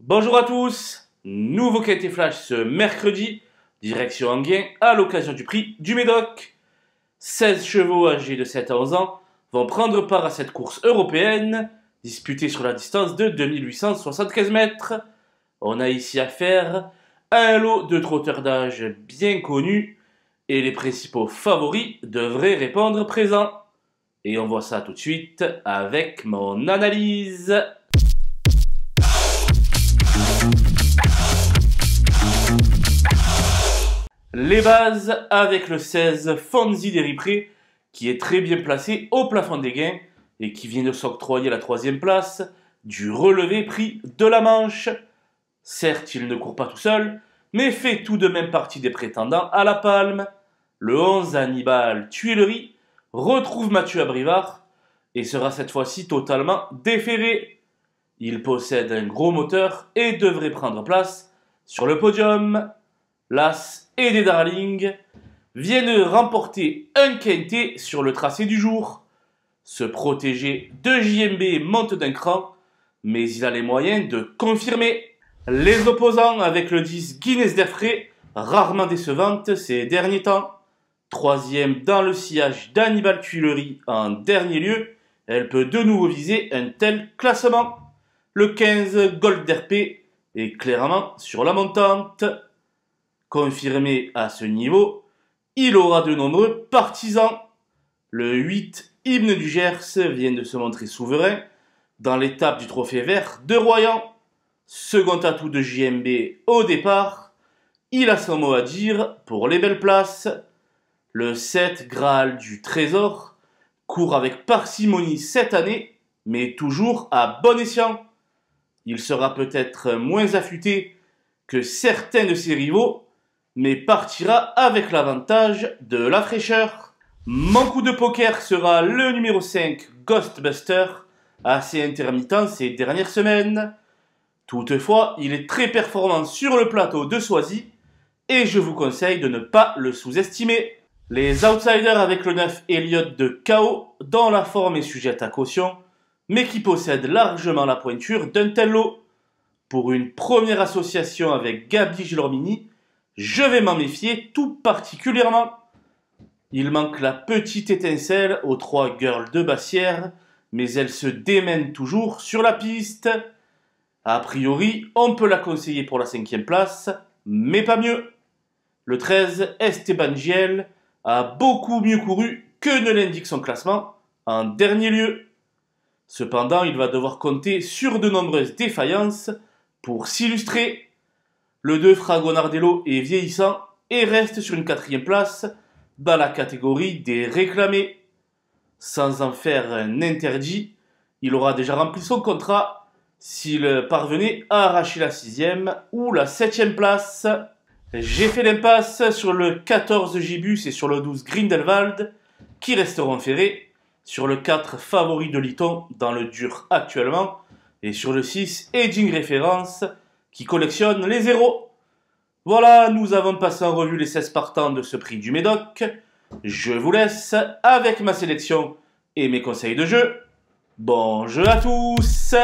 Bonjour à tous, nouveau qualité flash ce mercredi, direction Enghien à l'occasion du prix du Médoc. 16 chevaux âgés de 7 à 11 ans vont prendre part à cette course européenne, disputée sur la distance de 2875 mètres. On a ici affaire à un lot de trotteurs d'âge bien connus et les principaux favoris devraient répondre présents. Et on voit ça tout de suite avec mon analyse. Les bases avec le 16 Fonzi d'Eripré qui est très bien placé au plafond des gains et qui vient de s'octroyer la 3e place du relevé prix de la Manche. Certes, il ne court pas tout seul, mais fait tout de même partie des prétendants à la palme. Le 11 Hannibal Tuileries retrouve Mathieu Abrivard et sera cette fois-ci totalement déféré. Il possède un gros moteur et devrait prendre place sur le podium. L'As et des Darlings viennent remporter un quintet sur le tracé du jour. Ce protégé de JMB monte d'un cran, mais il a les moyens de confirmer. Les opposants avec le 10 Guinness d'Erfray, rarement décevante ces derniers temps. 3e dans le sillage d'Hannibal Tuileries en dernier lieu, elle peut de nouveau viser un tel classement. Le 15 Gold d'RP est clairement sur la montante. Confirmé à ce niveau, il aura de nombreux partisans. Le 8 Hymne du Gers vient de se montrer souverain dans l'étape du Trophée Vert de Royan. Second atout de JMB au départ, il a son mot à dire pour les belles places. Le 7 Graal du Trésor court avec parcimonie cette année, mais toujours à bon escient. Il sera peut-être moins affûté que certains de ses rivaux, mais partira avec l'avantage de la fraîcheur. Mon coup de poker sera le numéro 5 Ghostbuster, assez intermittent ces dernières semaines. Toutefois, il est très performant sur le plateau de Soisy et je vous conseille de ne pas le sous-estimer. Les outsiders avec le 9 Elliott de KO, dont la forme est sujette à caution, mais qui possède largement la pointure d'un tel lot. Pour une première association avec Gabi Gilormini, je vais m'en méfier tout particulièrement. Il manque la petite étincelle aux 3 girls de Bassière, mais elle se démène toujours sur la piste. A priori, on peut la conseiller pour la 5e place, mais pas mieux. Le 13, Esteban Giel, a beaucoup mieux couru que ne l'indique son classement, en dernier lieu. Cependant, il va devoir compter sur de nombreuses défaillances pour s'illustrer. Le 2 Fragonardello est vieillissant et reste sur une 4e place dans la catégorie des réclamés. Sans en faire un interdit, il aura déjà rempli son contrat s'il parvenait à arracher la 6e ou la 7e place. J'ai fait l'impasse sur le 14 Gibus et sur le 12 Grindelwald qui resteront ferrés, sur le 4 Favori de Liton dans le dur actuellement et sur le 6 Aging Référence qui collectionne les zéros. Voilà, nous avons passé en revue les 16 partants de ce prix du Médoc. Je vous laisse avec ma sélection et mes conseils de jeu. Bon jeu à tous!